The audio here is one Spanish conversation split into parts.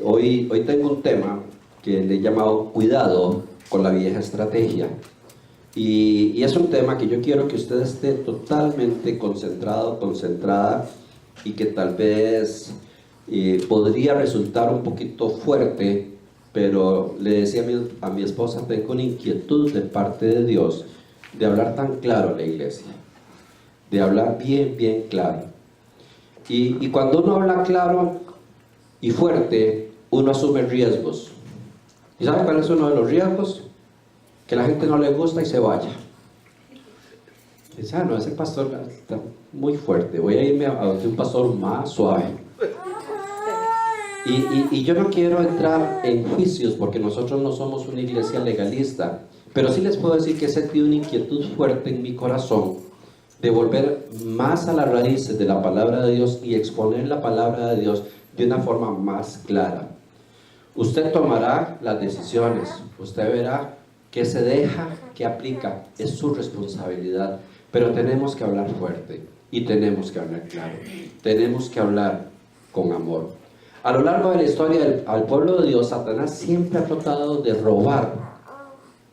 Hoy tengo un tema que le he llamado cuidado con la vieja estrategia. Y es un tema que yo quiero que usted esté totalmente concentrado, concentrada, y que tal vez podría resultar un poquito fuerte, pero le decía a mi esposa, tengo una inquietud de parte de Dios de hablar tan claro a la iglesia, de hablar bien claro. Y cuando uno habla claro y fuerte, uno asume riesgos. ¿Y sabe cuál es uno de los riesgos? Que la gente no le gusta y se vaya. Dice, no, ese pastor está muy fuerte, voy a irme a un pastor más suave. Y yo no quiero entrar en juicios porque nosotros no somos una iglesia legalista, pero sí les puedo decir que he sentido una inquietud fuerte en mi corazón de volver más a las raíces de la palabra de Dios y exponer la palabra de Dios de una forma más clara. Usted tomará las decisiones, usted verá qué se deja, qué aplica, es su responsabilidad, pero tenemos que hablar fuerte y tenemos que hablar claro, tenemos que hablar con amor. A lo largo de la historia al pueblo de Dios, Satanás siempre ha tratado de robar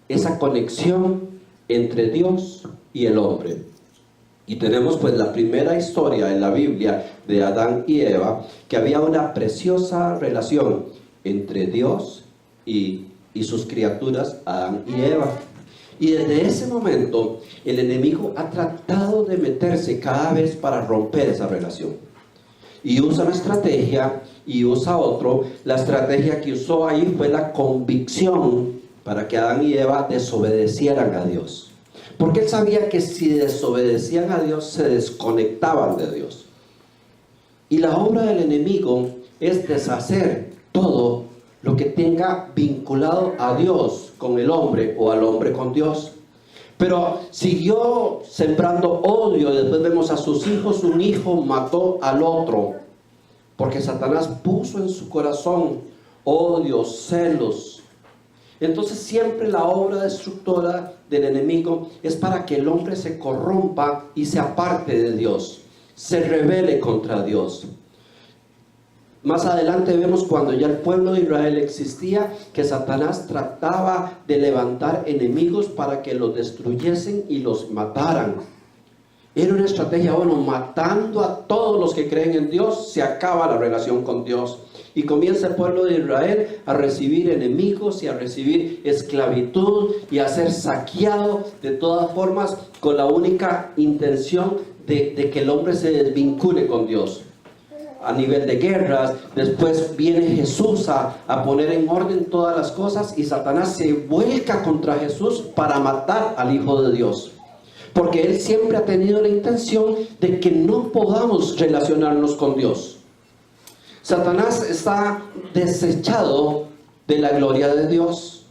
esa conexión entre Dios y el hombre. Y tenemos pues la primera historia en la Biblia de Adán y Eva, que había una preciosa relación entre Dios y sus criaturas, Adán y Eva. Y desde ese momento el enemigo ha tratado de meterse cada vez para romper esa relación. Y usa una estrategia y usa otro. La estrategia que usó ahí fue la convicción para que Adán y Eva desobedecieran a Dios. Porque él sabía que si desobedecían a Dios se desconectaban de Dios. Y la obra del enemigo es deshacer todo lo que tenga vinculado a Dios con el hombre o al hombre con Dios. Pero siguió sembrando odio y después vemos a sus hijos, un hijo mató al otro, porque Satanás puso en su corazón odio, celos. Entonces siempre la obra destructora del enemigo es para que el hombre se corrompa y se aparte de Dios, se rebele contra Dios. Más adelante vemos cuando ya el pueblo de Israel existía, que Satanás trataba de levantar enemigos para que los destruyesen y los mataran. Era una estrategia, matando a todos los que creen en Dios, se acaba la relación con Dios. Y comienza el pueblo de Israel a recibir enemigos y a recibir esclavitud y a ser saqueado de todas formas, con la única intención de que el hombre se desvincule con Dios. A nivel de guerras, después viene Jesús a poner en orden todas las cosas y Satanás se vuelca contra Jesús para matar al Hijo de Dios. Porque él siempre ha tenido la intención de que no podamos relacionarnos con Dios. Satanás está desechado de la gloria de Dios.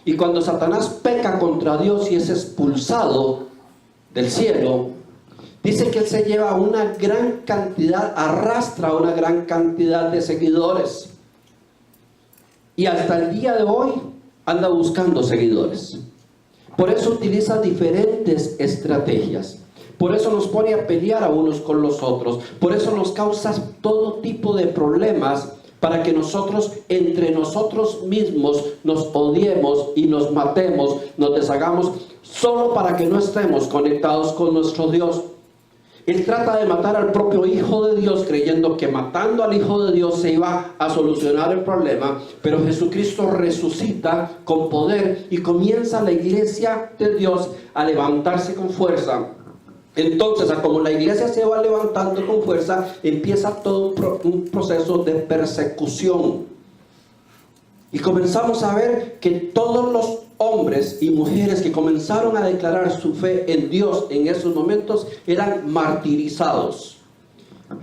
Y cuando Satanás peca contra Dios y es expulsado del cielo, dice que él se lleva una gran cantidad, arrastra una gran cantidad de seguidores. Y hasta el día de hoy anda buscando seguidores. Por eso utiliza diferentes estrategias. Por eso nos pone a pelear a unos con los otros. Por eso nos causa todo tipo de problemas para que nosotros, entre nosotros mismos, nos odiemos y nos matemos, nos deshagamos, solo para que no estemos conectados con nuestro Dios. Él trata de matar al propio Hijo de Dios, creyendo que matando al Hijo de Dios se iba a solucionar el problema, pero Jesucristo resucita con poder y comienza la iglesia de Dios a levantarse con fuerza. Entonces, como la iglesia se va levantando con fuerza, empieza todo un proceso de persecución. Y comenzamos a ver que todos los hombres y mujeres que comenzaron a declarar su fe en Dios en esos momentos eran martirizados.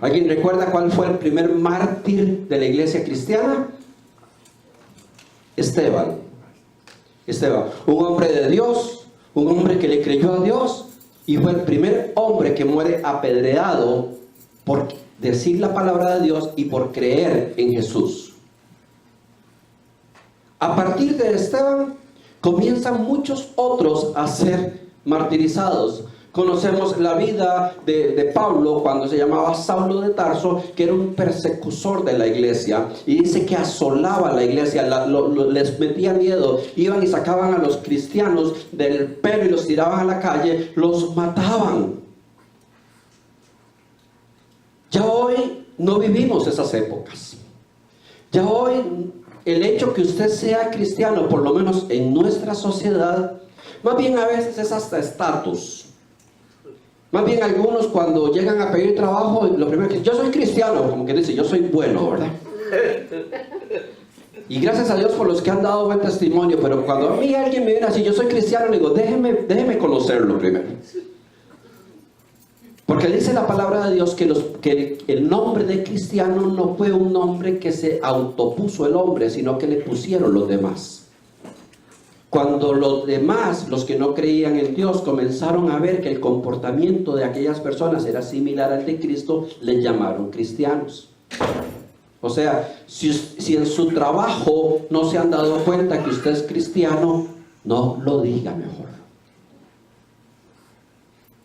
¿Alguien recuerda cuál fue el primer mártir de la iglesia cristiana? Esteban, un hombre de Dios, un hombre que le creyó a Dios y fue el primer hombre que muere apedreado por decir la palabra de Dios y por creer en Jesús. A partir de Esteban comienzan muchos otros a ser martirizados, Conocemos la vida de Pablo cuando se llamaba Saulo de Tarso, que era un persecutor de la iglesia, y dice que asolaba la iglesia, les metía miedo, iban y sacaban a los cristianos del pelo y los tiraban a la calle, los mataban. Ya hoy no vivimos esas épocas. Ya hoy el hecho que usted sea cristiano, por lo menos en nuestra sociedad, más bien a veces es hasta estatus. Más bien algunos cuando llegan a pedir trabajo, lo primero que dicen, yo soy cristiano, como que dice, yo soy bueno, ¿verdad? Y gracias a Dios por los que han dado buen testimonio, pero cuando a mí alguien me viene así, yo soy cristiano, le digo, déjeme conocerlo primero. Porque dice la palabra de Dios que el nombre de cristiano no fue un nombre que se autopuso el hombre, sino que le pusieron los demás. Cuando los demás, los que no creían en Dios, comenzaron a ver que el comportamiento de aquellas personas era similar al de Cristo, les llamaron cristianos. O sea, si en su trabajo no se han dado cuenta que usted es cristiano, no lo diga mejor.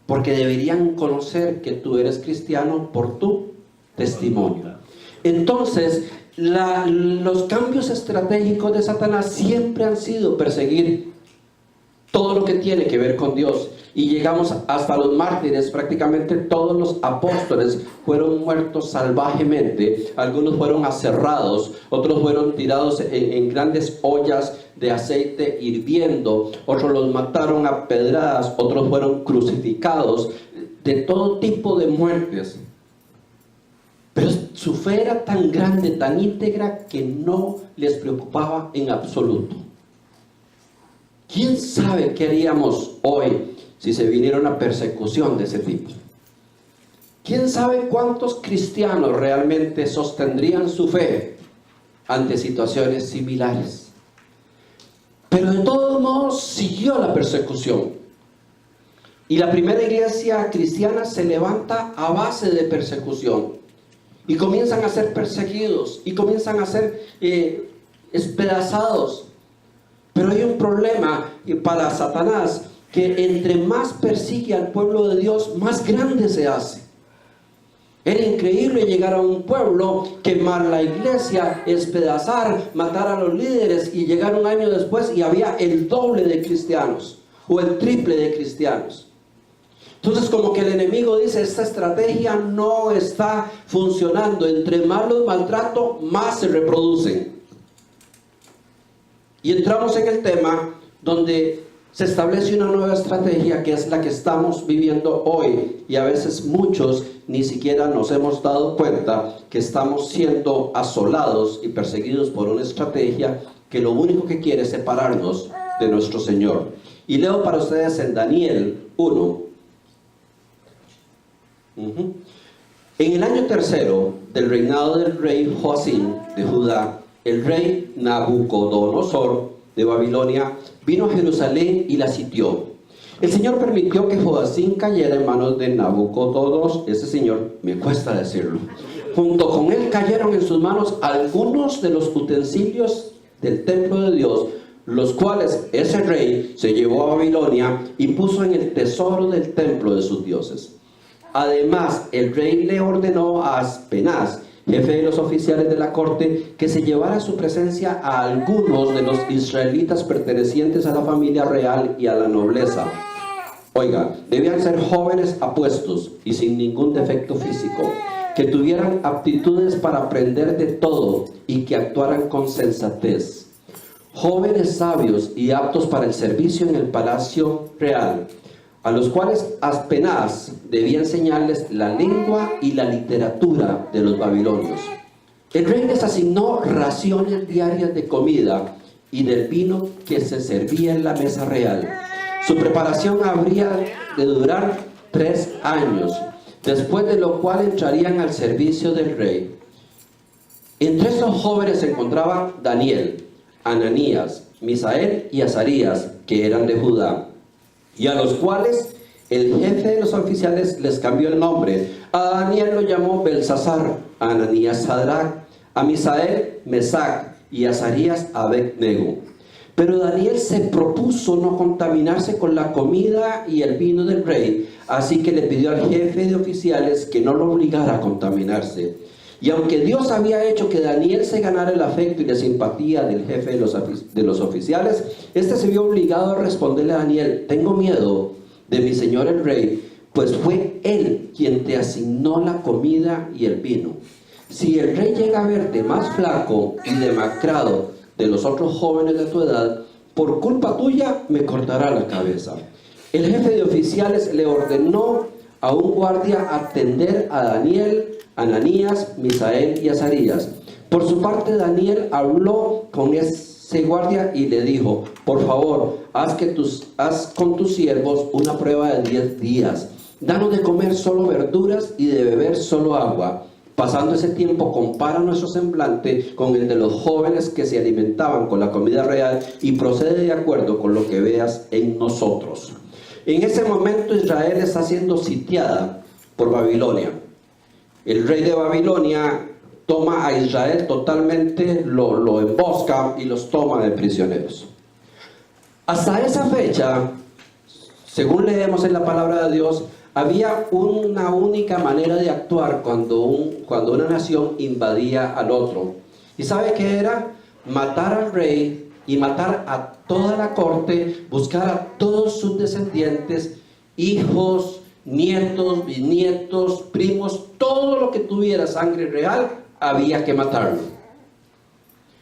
Porque deberían conocer que tú eres cristiano por tu testimonio. Entonces, los cambios estratégicos de Satanás siempre han sido perseguir todo lo que tiene que ver con Dios. Y llegamos hasta los mártires. Prácticamente todos los apóstoles fueron muertos salvajemente. Algunos fueron aserrados, otros fueron tirados en grandes ollas de aceite hirviendo, otros los mataron a pedradas, otros fueron crucificados, de todo tipo de muertes. Pero su fe era tan grande, tan íntegra, que no les preocupaba en absoluto. ¿Quién sabe qué haríamos hoy si se viniera una persecución de ese tipo? ¿Quién sabe cuántos cristianos realmente sostendrían su fe ante situaciones similares? Pero de todos modos siguió la persecución. Y la primera iglesia cristiana se levanta a base de persecución. Y comienzan a ser perseguidos, y comienzan a ser despedazados. Pero hay un problema para Satanás, que entre más persigue al pueblo de Dios, más grande se hace. Era increíble llegar a un pueblo, quemar la iglesia, despedazar, matar a los líderes, y llegar un año después y había el doble de cristianos, o el triple de cristianos. Entonces, como que el enemigo dice, esta estrategia no está funcionando. Entre más los maltrato, más se reproducen. Y entramos en el tema donde se establece una nueva estrategia, que es la que estamos viviendo hoy. Y a veces muchos ni siquiera nos hemos dado cuenta que estamos siendo asolados y perseguidos por una estrategia que lo único que quiere es separarnos de nuestro Señor. Y leo para ustedes en Daniel 1. En el año tercero del reinado del rey Joacim de Judá, el rey Nabucodonosor de Babilonia vino a Jerusalén y la sitió. El Señor permitió que Joacim cayera en manos de Nabucodonosor. Ese señor, me cuesta decirlo. Junto con él cayeron en sus manos algunos de los utensilios del templo de Dios, los cuales ese rey se llevó a Babilonia y puso en el tesoro del templo de sus dioses. Además, el rey le ordenó a Aspenaz, jefe de los oficiales de la corte, que se llevara a su presencia a algunos de los israelitas pertenecientes a la familia real y a la nobleza. Oiga, debían ser jóvenes apuestos y sin ningún defecto físico, que tuvieran aptitudes para aprender de todo y que actuaran con sensatez. Jóvenes sabios y aptos para el servicio en el palacio real, a los cuales Aspenaz debía enseñarles la lengua y la literatura de los babilonios. El rey les asignó raciones diarias de comida y del vino que se servía en la mesa real. Su preparación habría de durar 3 años, después de lo cual entrarían al servicio del rey. Entre estos jóvenes se encontraban Daniel, Ananías, Misael y Azarías, que eran de Judá, y a los cuales el jefe de los oficiales les cambió el nombre. A Daniel lo llamó Belsasar, a Ananías Sadrach, a Misael Mesac y a Azarías Abed-Nego. Pero Daniel se propuso no contaminarse con la comida y el vino del rey, así que le pidió al jefe de oficiales que no lo obligara a contaminarse. Y aunque Dios había hecho que Daniel se ganara el afecto y la simpatía del jefe de los oficiales, este se vio obligado a responderle a Daniel: tengo miedo de mi señor el rey, pues fue él quien te asignó la comida y el vino. Si el rey llega a verte más flaco y demacrado de los otros jóvenes de tu edad, por culpa tuya me cortará la cabeza. El jefe de oficiales le ordenó a un guardia atender a Daniel, Ananías, Misael y Azarías. Por su parte, Daniel habló con ese guardia y le dijo: por favor, haz con tus siervos una prueba de 10 días. Danos de comer solo verduras y de beber solo agua. Pasando ese tiempo, compara nuestro semblante con el de los jóvenes que se alimentaban con la comida real y procede de acuerdo con lo que veas en nosotros. En ese momento Israel está siendo sitiada por Babilonia. El rey de Babilonia toma a Israel totalmente, lo embosca y los toma de prisioneros. Hasta esa fecha, según leemos en la palabra de Dios, había una única manera de actuar cuando una nación invadía al otro. ¿Y sabe qué era? Matar al rey y matar a toda la corte, buscar a todos sus descendientes, hijos, nietos, bisnietos, primos, todo lo que tuviera sangre real, había que matarlo.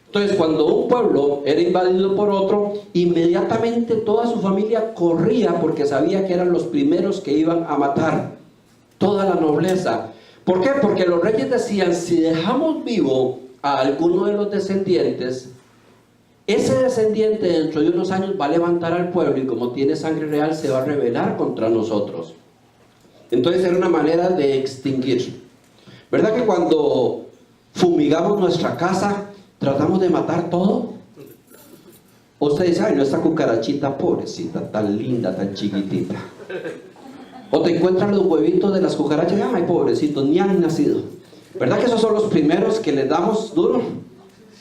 Entonces, cuando un pueblo era invadido por otro, inmediatamente toda su familia corría porque sabía que eran los primeros que iban a matar. Toda la nobleza. ¿Por qué? Porque los reyes decían: si dejamos vivo a alguno de los descendientes, ese descendiente dentro de unos años va a levantar al pueblo y como tiene sangre real se va a rebelar contra nosotros. Entonces era una manera de extinguir. ¿Verdad que cuando fumigamos nuestra casa tratamos de matar todo? Usted dice: ay, no, esta cucarachita pobrecita, tan linda, tan chiquitita. O te encuentran los huevitos de las cucarachas: ay, pobrecitos, ni han nacido. ¿Verdad que esos son los primeros que les damos duro?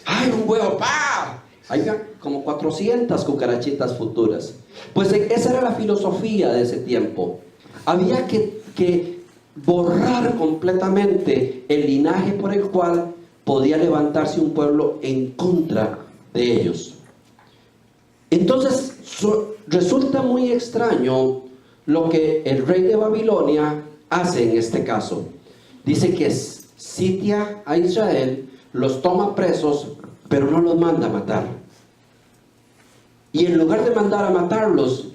¡Ay, un huevo! ¡Pah! Hay como 400 cucarachitas futuras. Pues esa era la filosofía de ese tiempo. Había que borrar completamente el linaje por el cual podía levantarse un pueblo en contra de ellos. Entonces resulta muy extraño lo que el rey de Babilonia hace en este caso. Dice que sitia a Israel, los toma presos, pero no los manda a matar. Y en lugar de mandar a matarlos,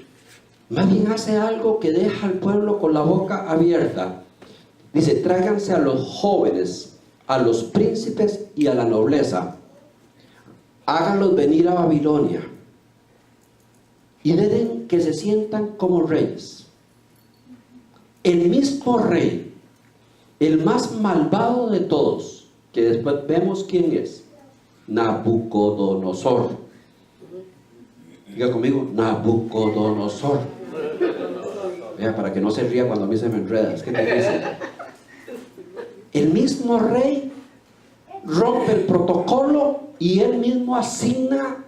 más bien hace algo que deja al pueblo con la boca abierta. Dice: tráiganse a los jóvenes, a los príncipes y a la nobleza, háganlos venir a Babilonia y dejen que se sientan como reyes. El mismo rey, el más malvado de todos, que después vemos quién es: Nabucodonosor. Diga conmigo: Nabucodonosor. Vea, para que no se ría cuando a mí se me enreda. Es que te dice. El mismo rey rompe el protocolo y él mismo asigna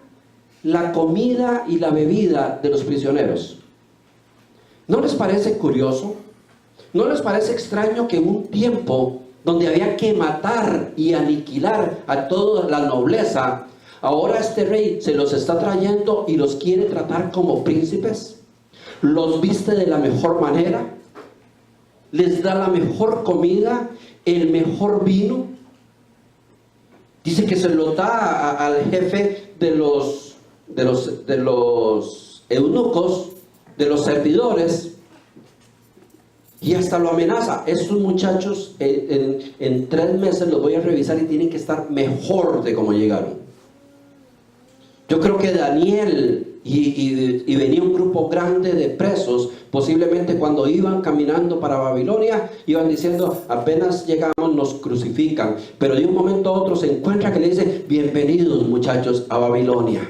la comida y la bebida de los prisioneros. ¿No les parece curioso? ¿No les parece extraño que en un tiempo donde había que matar y aniquilar a toda la nobleza, ahora este rey se los está trayendo y los quiere tratar como príncipes? Los viste de la mejor manera, les da la mejor comida, el mejor vino. Dice que se lo da al jefe de los eunucos, de los servidores, y hasta lo amenaza: estos muchachos en 3 meses los voy a revisar y tienen que estar mejor de como llegaron. Yo creo que Daniel y venía un grupo grande de presos, posiblemente cuando iban caminando para Babilonia, iban diciendo: apenas llegamos nos crucifican, pero de un momento a otro se encuentra que le dice: bienvenidos muchachos a Babilonia,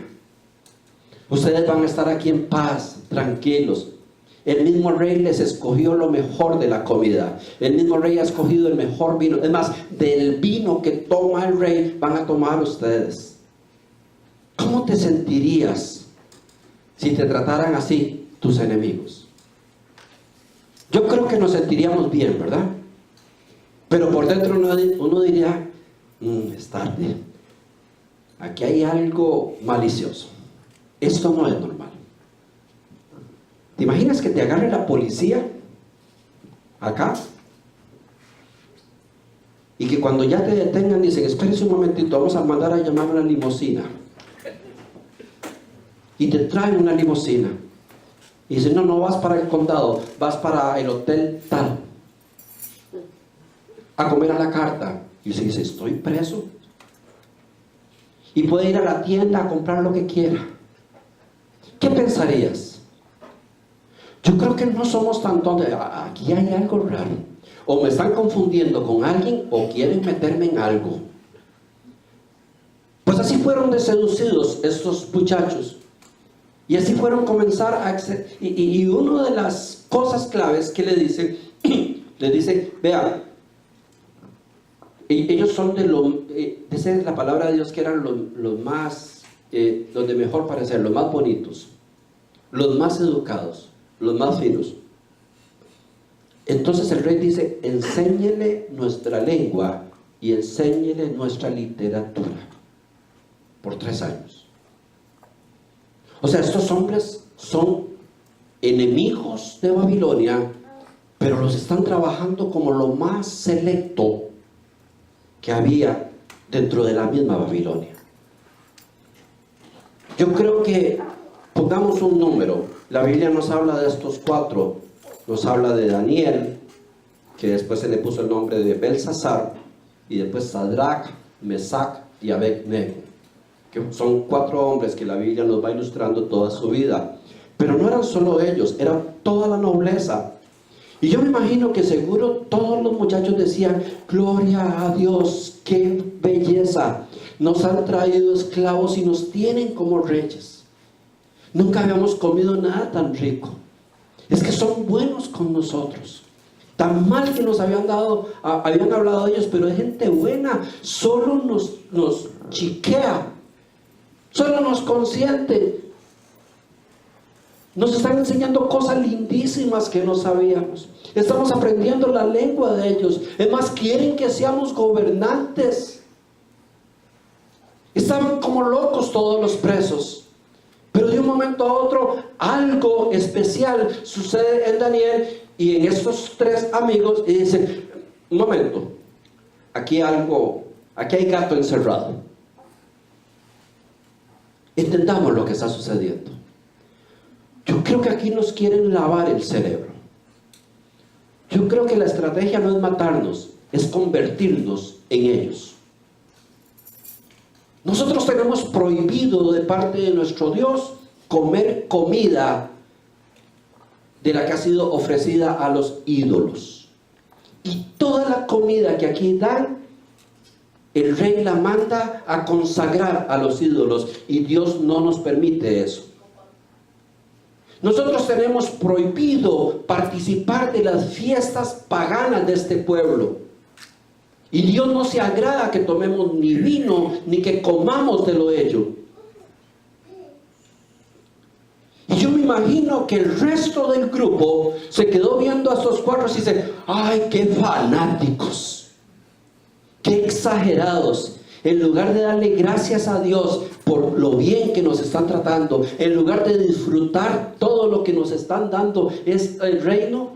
ustedes van a estar aquí en paz, tranquilos. El mismo rey les escogió lo mejor de la comida, el mismo rey ha escogido el mejor vino. Es más, del vino que toma el rey van a tomar ustedes. ¿Cómo te sentirías si te trataran así tus enemigos? Yo creo que nos sentiríamos bien, ¿verdad? Pero por dentro uno diría, es tarde. Aquí hay algo malicioso. Esto no es normal. ¿Te imaginas que te agarre la policía acá? Y que cuando ya te detengan dicen, espérese un momentito, vamos a mandar a llamar una limusina. Y te traen una limusina. Y dicen, no, no vas para el condado, vas para el hotel tal. A comer a la carta. Y usted dice, estoy preso. Y puede ir a la tienda a comprar lo que quiera. ¿Qué pensarías? Yo creo que no somos tan tontos. Aquí hay algo raro. O me están confundiendo con alguien o quieren meterme en algo. Pues así fueron de seducidos estos muchachos. Y así fueron a comenzar a... Y una de las cosas claves que le dice, vean, ellos son esa es la palabra de Dios, que eran los más, los de mejor parecer, los más bonitos, los más educados, los más finos. Entonces el rey dice, enséñele nuestra lengua y enséñele nuestra literatura por 3 años. O sea, estos hombres son enemigos de Babilonia, pero los están trabajando como lo más selecto que había dentro de la misma Babilonia. Yo creo que pongamos un número. La Biblia nos habla de estos 4. Nos habla de Daniel, que después se le puso el nombre de Belsasar, y después Sadrach, Mesac y Abednego, que son 4 hombres que la Biblia nos va ilustrando toda su vida. Pero no eran solo ellos, eran toda la nobleza. Y yo me imagino que seguro todos los muchachos decían, gloria a Dios, qué belleza, nos han traído esclavos y nos tienen como reyes. Nunca habíamos comido nada tan rico. Es que son buenos con nosotros. Tan mal que nos habían hablado de ellos, pero es gente buena. Solo nos chiquea, solo nos consiente. Nos están enseñando cosas lindísimas que no sabíamos. Estamos aprendiendo la lengua de ellos. Es más, quieren que seamos gobernantes. Estaban como locos todos los presos. Pero de un momento a otro, algo especial sucede en Daniel y en estos 3 amigos, y dicen, un momento, aquí hay gato encerrado. Entendamos lo que está sucediendo. Yo creo que aquí nos quieren lavar el cerebro. Yo creo que la estrategia no es matarnos, es convertirnos en ellos. Nosotros tenemos prohibido de parte de nuestro Dios comer comida de la que ha sido ofrecida a los ídolos. Y toda la comida que aquí dan, el rey la manda a consagrar a los ídolos, y Dios no nos permite eso. Nosotros tenemos prohibido participar de las fiestas paganas de este pueblo. Y Dios no se agrada que tomemos ni vino, ni que comamos de lo ello. Y yo me imagino que el resto del grupo se quedó viendo a estos 4 y dice, ¡ay, qué fanáticos! ¡Qué exagerados! En lugar de darle gracias a Dios por lo bien que nos están tratando, en lugar de disfrutar todo lo que nos están dando es el reino,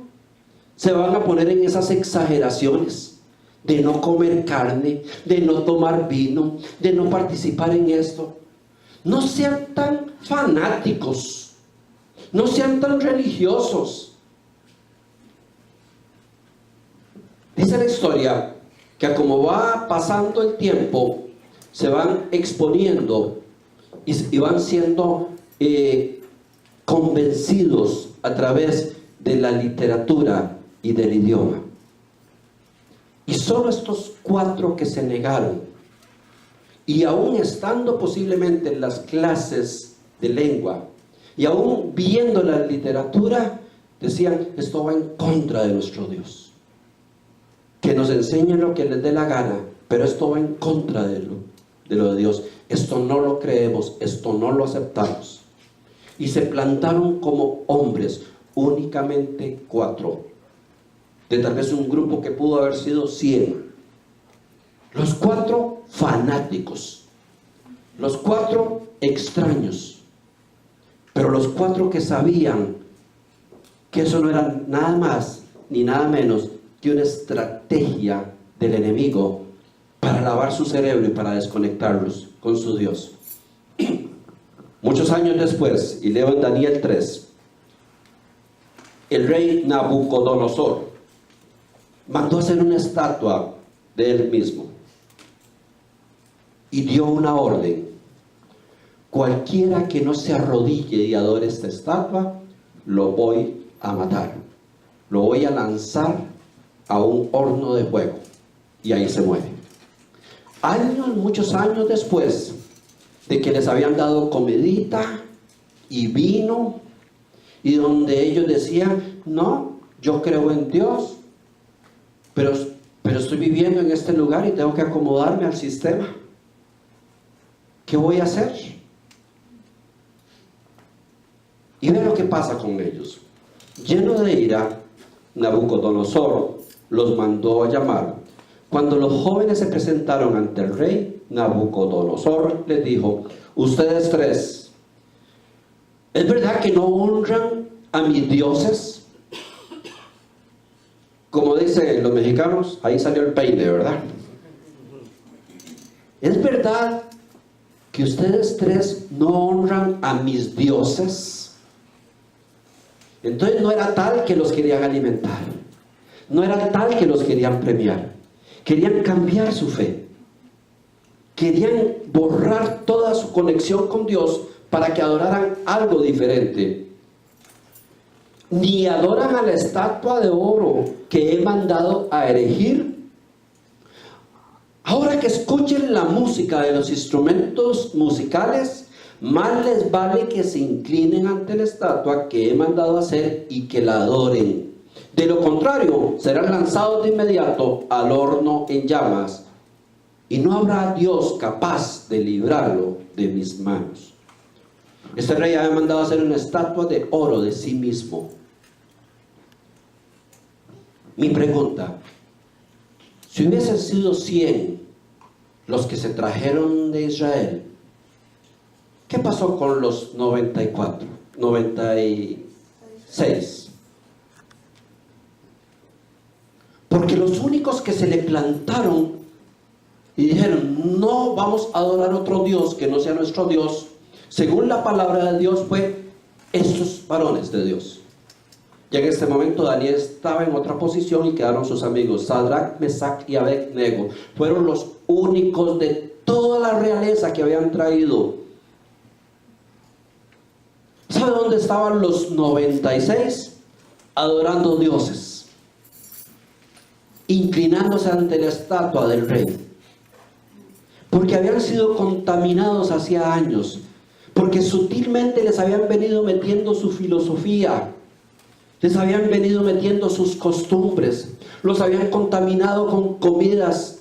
se van a poner en esas exageraciones de no comer carne, de no tomar vino, de no participar en esto. No sean tan fanáticos, no sean tan religiosos. Dice la historia que como va pasando el tiempo, se van exponiendo y van siendo convencidos a través de la literatura y del idioma. Y solo estos 4 que se negaron, y aún estando posiblemente en las clases de lengua, y aún viendo la literatura, decían, esto va en contra de nuestro Dios. Que nos enseñen lo que les dé la gana, pero esto va en contra de él. de lo de Dios. Esto no lo creemos, esto no lo aceptamos. Y se plantaron como hombres, únicamente 4, de tal vez un grupo que pudo haber sido 100. Los 4 fanáticos, los 4 extraños, pero los 4 que sabían que eso no era nada más ni nada menos que una estrategia del enemigo para lavar su cerebro y para desconectarlos con su Dios. Muchos años después, y leo en Daniel 3, el rey Nabucodonosor mandó hacer una estatua de él mismo y dio una orden: cualquiera que no se arrodille y adore esta estatua, lo voy a matar, lo voy a lanzar a un horno de fuego, y ahí se muere. Muchos años después de que les habían dado comidita y vino, y donde ellos decían: no, yo creo en Dios, pero estoy viviendo en este lugar y tengo que acomodarme al sistema. ¿Qué voy a hacer? Y ve lo que pasa con ellos. Lleno de ira, Nabucodonosor los mandó a llamar. Cuando los jóvenes se presentaron ante el rey, Nabucodonosor les dijo: ustedes 3, ¿es verdad que no honran a mis dioses? Como dicen los mexicanos, ahí salió el peine, ¿verdad? ¿Es verdad que ustedes 3 no honran a mis dioses? Entonces no era tal que los querían alimentar, no era tal que los querían premiar. Querían cambiar su fe, querían borrar toda su conexión con Dios para que adoraran algo diferente. Ni adoran a la estatua de oro que he mandado a erigir. Ahora que escuchen la música de los instrumentos musicales, más les vale que se inclinen ante la estatua que he mandado a hacer y que la adoren. De lo contrario, serán lanzados de inmediato al horno en llamas, y no habrá Dios capaz de librarlo de mis manos. Este rey había mandado hacer una estatua de oro de sí mismo. Mi pregunta: si hubiesen sido 100 los que se trajeron de Israel, ¿qué pasó con los 96? Porque los únicos que se le plantaron y dijeron: no vamos a adorar otro Dios que no sea nuestro Dios, según la palabra de Dios, fue estos varones de Dios. Y en este momento Daniel estaba en otra posición y quedaron sus amigos Sadrach, Mesach y Abednego. Fueron los únicos de toda la realeza que habían traído. ¿Sabe dónde estaban los 96? Adorando dioses, inclinándose ante la estatua del rey, porque habían sido contaminados hacía años, porque sutilmente les habían venido metiendo su filosofía, les habían venido metiendo sus costumbres, los habían contaminado con comidas,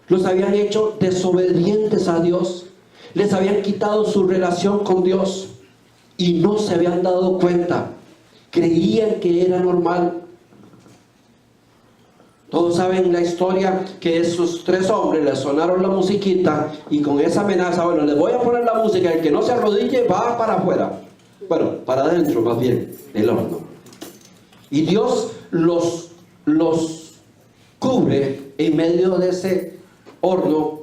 los habían hecho desobedientes a Dios, les habían quitado su relación con Dios y no se habían dado cuenta, creían que era normal. Todos saben la historia, que esos 3 hombres les sonaron la musiquita y con esa amenaza: bueno, les voy a poner la música, el que no se arrodille va para afuera, bueno, para adentro más bien, el horno. Y Dios los cubre en medio de ese horno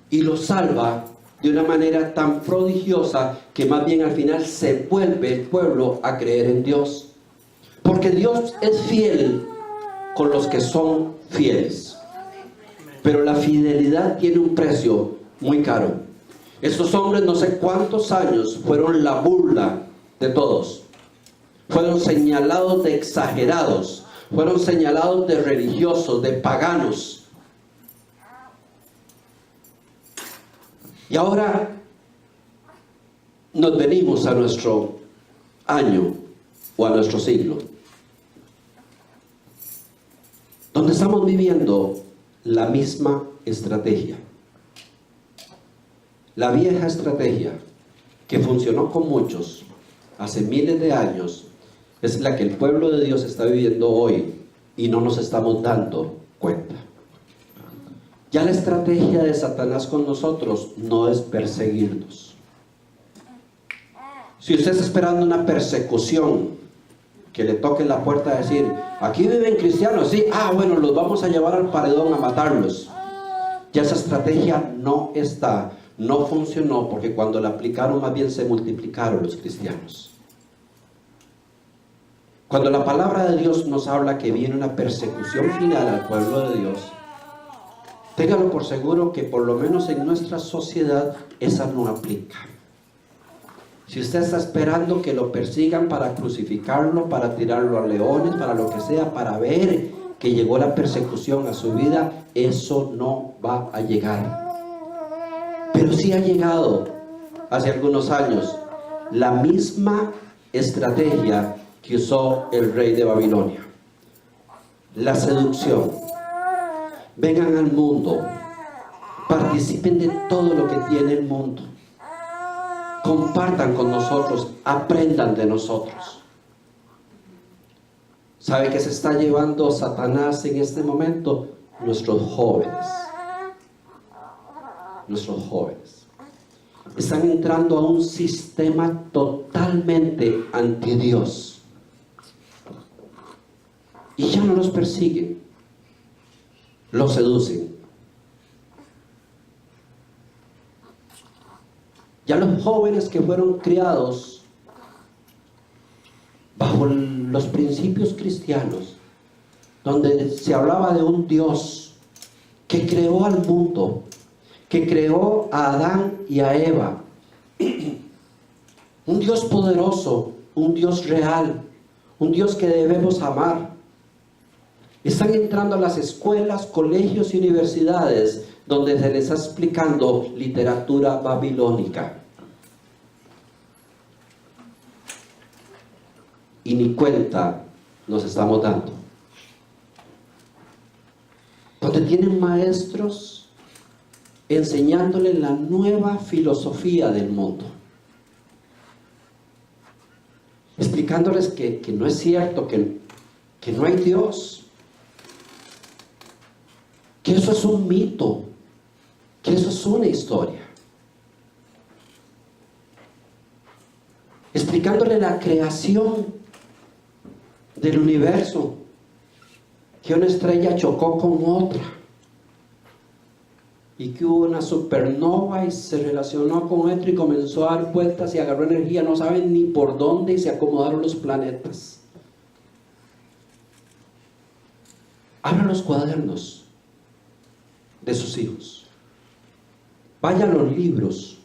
y los salva de una manera tan prodigiosa que más bien al final se vuelve el pueblo a creer en Dios, porque Dios es fiel con los que son fieles, pero la fidelidad tiene un precio muy caro. Estos hombres, no sé cuántos años, fueron la burla de todos, fueron señalados de exagerados, fueron señalados de religiosos, de paganos. Y ahora nos venimos a nuestro año o a nuestro siglo, donde estamos viviendo la misma estrategia. La vieja estrategia que funcionó con muchos hace miles de años es la que el pueblo de Dios está viviendo hoy y no nos estamos dando cuenta. Ya la estrategia de Satanás con nosotros no es perseguirnos. Si usted está esperando una persecución, que le toque la puerta a decir, aquí viven cristianos, sí, bueno, los vamos a llevar al paredón a matarlos. Ya esa estrategia no funcionó, porque cuando la aplicaron más bien se multiplicaron los cristianos. Cuando la palabra de Dios nos habla que viene una persecución final al pueblo de Dios, téngalo por seguro que por lo menos en nuestra sociedad esa no aplica. Si usted está esperando que lo persigan para crucificarlo, para tirarlo a leones, para lo que sea, para ver que llegó la persecución a su vida, eso no va a llegar. Pero sí ha llegado hace algunos años la misma estrategia que usó el rey de Babilonia: la seducción. Vengan al mundo, participen de todo lo que tiene el mundo, compartan con nosotros, aprendan de nosotros. ¿Sabe qué se está llevando Satanás en este momento? Nuestros jóvenes. Nuestros jóvenes están entrando a un sistema totalmente anti Dios y ya no los persiguen, los seducen. Ya los jóvenes que fueron criados bajo los principios cristianos, donde se hablaba de un Dios que creó al mundo, que creó a Adán y a Eva, un Dios poderoso, un Dios real, un Dios que debemos amar, están entrando a las escuelas, colegios y universidades donde se les está explicando literatura babilónica. Y ni cuenta nos estamos dando. Donde tienen maestros enseñándole la nueva filosofía del mundo, explicándoles que no es cierto, que no hay Dios, que eso es un mito, que eso es una historia, explicándole la creación del universo, que una estrella chocó con otra y que hubo una supernova y se relacionó con otro y comenzó a dar vueltas y agarró energía, no saben ni por dónde, y se acomodaron los planetas. Abran los cuadernos de sus hijos, vayan a los libros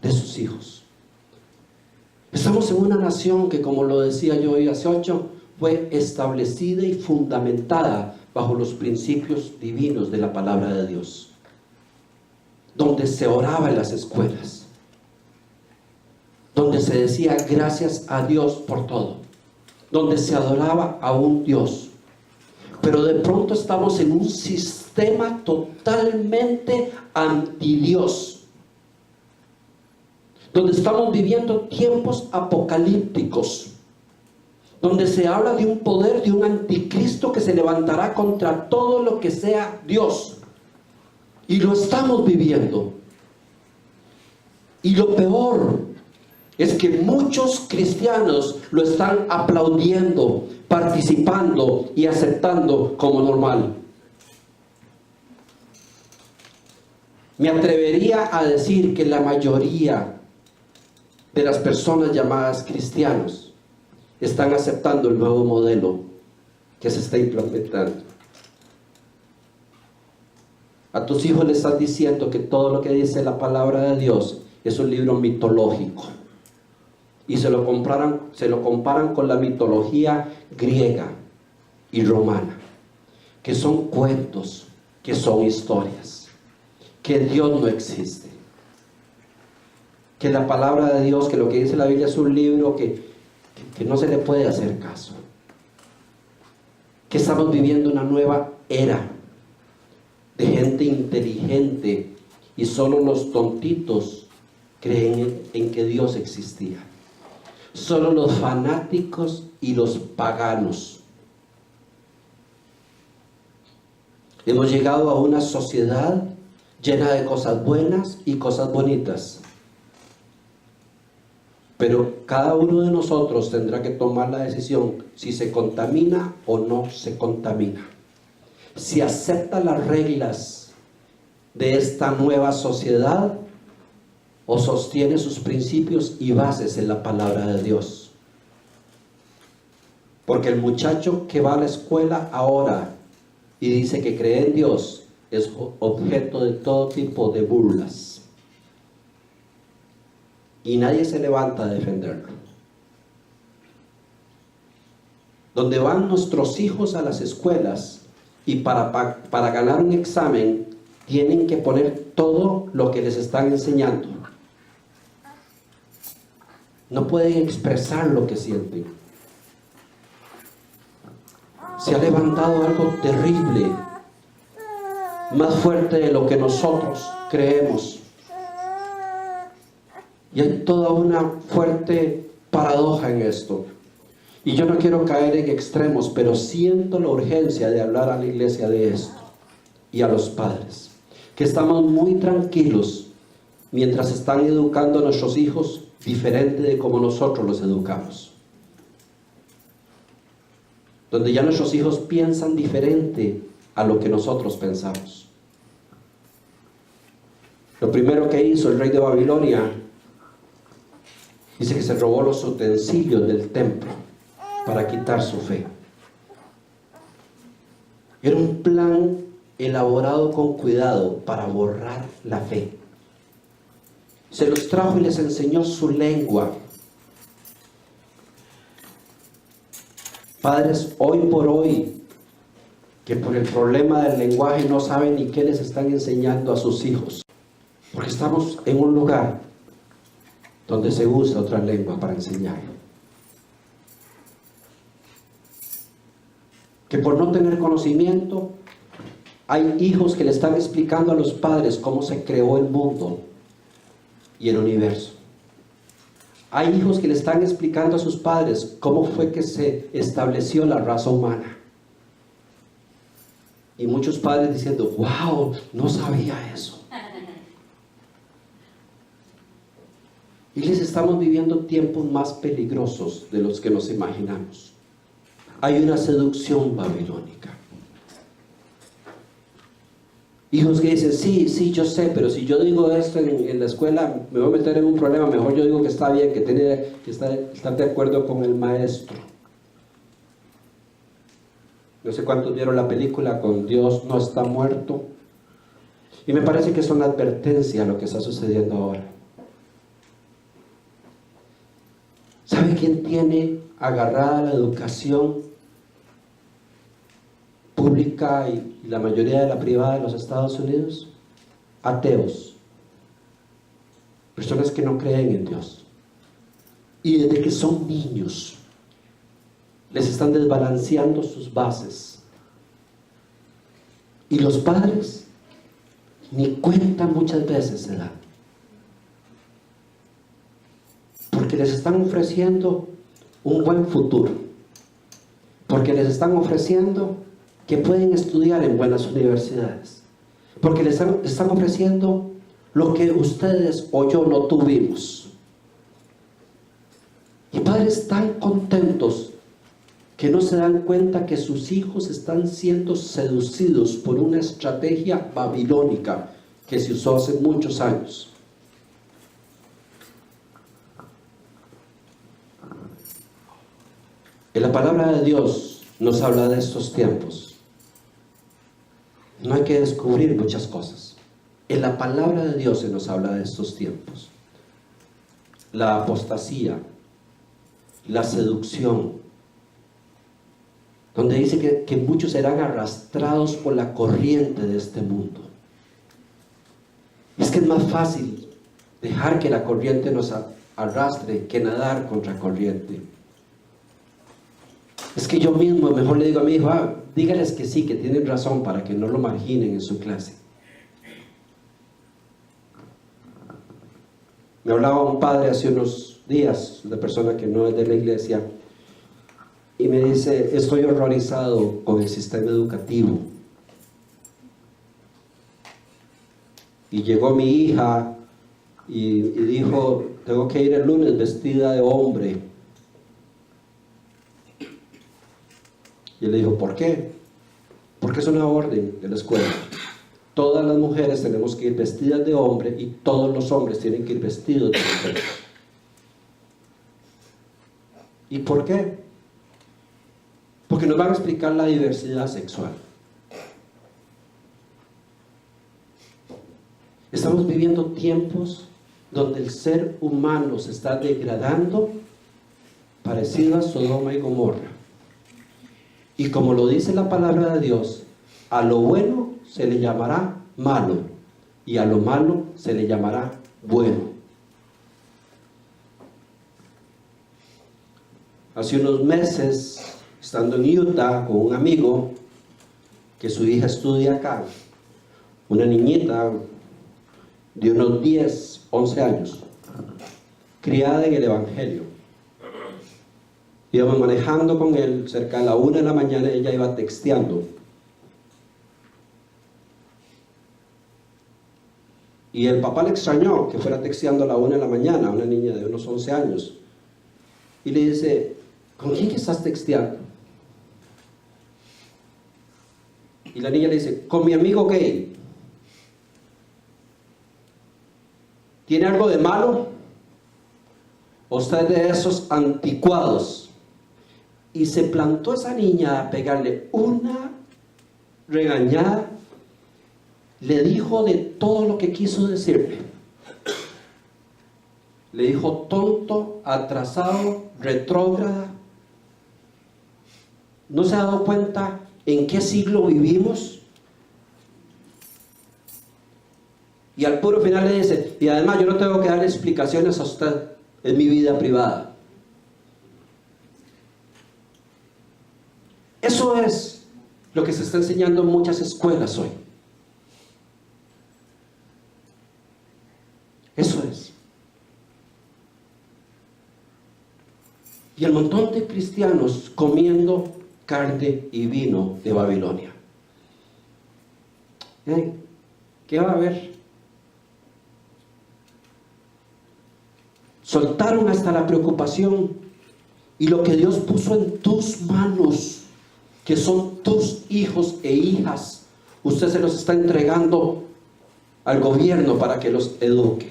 de sus hijos. Estamos en una nación que, como lo decía yo hoy hace 8, fue establecida y fundamentada bajo los principios divinos de la palabra de Dios, donde se oraba en las escuelas, donde se decía gracias a Dios por todo, donde se adoraba a un Dios. Pero de pronto estamos en un sistema totalmente anti Dios, donde estamos viviendo tiempos apocalípticos, donde se habla de un poder, de un anticristo que se levantará contra todo lo que sea Dios. Y lo estamos viviendo. Y lo peor es que muchos cristianos lo están aplaudiendo, participando y aceptando como normal. Me atrevería a decir que la mayoría de las personas llamadas cristianos están aceptando el nuevo modelo que se está implementando. A tus hijos les estás diciendo que todo lo que dice la palabra de Dios es un libro mitológico, y se lo comparan con la mitología griega y romana, que son cuentos, que son historias, que Dios no existe, que la palabra de Dios, que lo que dice la Biblia es un libro que no se le puede hacer caso, que estamos viviendo una nueva era de gente inteligente y solo los tontitos creen en que Dios existía. Solo los fanáticos y los paganos. Hemos llegado a una sociedad llena de cosas buenas y cosas bonitas. Pero cada uno de nosotros tendrá que tomar la decisión si se contamina o no se contamina. Si acepta las reglas de esta nueva sociedad o sostiene sus principios y bases en la palabra de Dios. Porque el muchacho que va a la escuela ahora y dice que cree en Dios es objeto de todo tipo de burlas. Y nadie se levanta a defenderlo. Donde van nuestros hijos a las escuelas y para ganar un examen tienen que poner todo lo que les están enseñando. No pueden expresar lo que sienten. Se ha levantado algo terrible, más fuerte de lo que nosotros creemos. Y hay toda una fuerte paradoja en esto. Y yo no quiero caer en extremos, pero siento la urgencia de hablar a la iglesia de esto y a los padres, que estamos muy tranquilos mientras están educando a nuestros hijos diferente de como nosotros los educamos. Donde ya nuestros hijos piensan diferente a lo que nosotros pensamos. Lo primero que hizo el rey de Babilonia, dice que se robó los utensilios del templo para quitar su fe. Era un plan elaborado con cuidado para borrar la fe. Se los trajo y les enseñó su lengua. Padres, hoy por hoy, que por el problema del lenguaje no saben ni qué les están enseñando a sus hijos, porque estamos en un lugar donde se usa otra lengua para enseñarlo. Que por no tener conocimiento, hay hijos que le están explicando a los padres cómo se creó el mundo y el universo. Hay hijos que le están explicando a sus padres cómo fue que se estableció la raza humana. Y muchos padres diciendo, wow, no sabía eso. Y les estamos viviendo tiempos más peligrosos de los que nos imaginamos. Hay una seducción babilónica. Hijos que dicen, sí, yo sé, pero si yo digo esto en la escuela, me voy a meter en un problema. Mejor yo digo que está bien, que está de acuerdo con el maestro. No sé cuántos vieron la película con Dios no está muerto. Y me parece que es una advertencia a lo que está sucediendo ahora. ¿Sabe quién tiene agarrada la educación pública y la mayoría de la privada de los Estados Unidos? Ateos. Personas que no creen en Dios. Y desde que son niños, les están desbalanceando sus bases. Y los padres ni cuenta muchas veces se dan. Porque les están ofreciendo un buen futuro. Porque les están ofreciendo que pueden estudiar en buenas universidades. Porque les están ofreciendo lo que ustedes o yo no tuvimos. Y padres tan contentos que no se dan cuenta que sus hijos están siendo seducidos por una estrategia babilónica que se usó hace muchos años. En la palabra de Dios nos habla de estos tiempos. No hay que descubrir muchas cosas. En la palabra de Dios se nos habla de estos tiempos. La apostasía, la seducción, donde dice que muchos serán arrastrados por la corriente de este mundo. Es que es más fácil dejar que la corriente nos arrastre que nadar contra corriente. Es que yo mismo mejor le digo a mi hijo, dígales que sí, que tienen razón para que no lo marginen en su clase. Me hablaba un padre hace unos días, de persona que no es de la iglesia, y me dice: estoy horrorizado con el sistema educativo. Y llegó mi hija y dijo: tengo que ir el lunes vestida de hombre. Y él le dijo: ¿por qué? Porque es una orden de la escuela. Todas las mujeres tenemos que ir vestidas de hombre y todos los hombres tienen que ir vestidos de mujer. ¿Y por qué? Porque nos van a explicar la diversidad sexual. Estamos viviendo tiempos donde el ser humano se está degradando, parecido a Sodoma y Gomorra. Y como lo dice la palabra de Dios, a lo bueno se le llamará malo y a lo malo se le llamará bueno. Hace unos meses, estando en Utah con un amigo que su hija estudia acá, una niñita de unos 10, 11 años, criada en el Evangelio. Íbamos manejando con él, cerca de la 1 de la mañana ella iba texteando. Y el papá le extrañó que fuera texteando a la 1 de la mañana, una niña de unos 11 años. Y le dice: ¿con quién estás texteando? Y la niña le dice: con mi amigo gay. ¿Tiene algo de malo? ¿O usted es de esos anticuados? Y se plantó esa niña a pegarle una regañada. Le dijo de todo lo que quiso decirle. Le dijo tonto, atrasado, retrógrada. ¿No se ha dado cuenta en qué siglo vivimos? Y al puro final le dice: y además yo no tengo que darle explicaciones a usted, es mi vida privada. Eso es lo que se está enseñando en muchas escuelas hoy. Eso es. Y el montón de cristianos comiendo carne y vino de Babilonia. ¿Qué va a haber? Soltaron hasta la preocupación y lo que Dios puso en tus manos, que son tus hijos e hijas, usted se los está entregando al gobierno para que los eduque.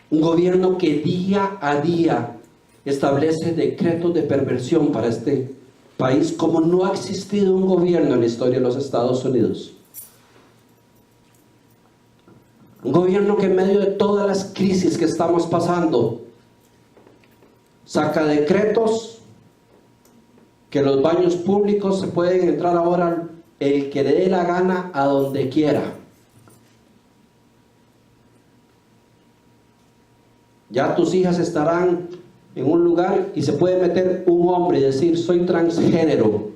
Un gobierno que día a día establece decretos de perversión para este país, como no ha existido un gobierno en la historia de los Estados Unidos. Un gobierno que en medio de todas las crisis que estamos pasando saca decretos que los baños públicos se pueden entrar ahora el que le dé la gana a donde quiera. Ya tus hijas estarán en un lugar y se puede meter un hombre y decir: soy transgénero,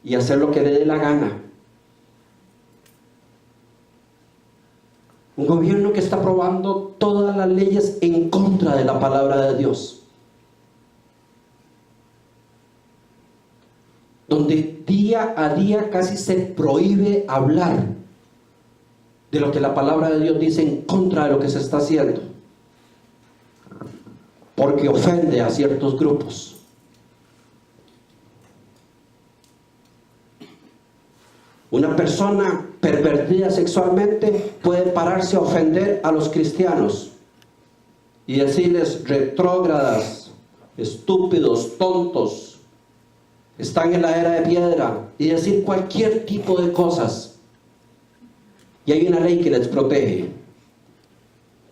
y hacer lo que le dé la gana. Un gobierno que está aprobando todas las leyes en contra de la palabra de Dios, donde día a día casi se prohíbe hablar de lo que la palabra de Dios dice en contra de lo que se está haciendo, porque ofende a ciertos grupos. Una persona pervertida sexualmente puede pararse a ofender a los cristianos y decirles: retrógradas, estúpidos, tontos, están en la era de piedra, y decir cualquier tipo de cosas. Y hay una ley que les protege.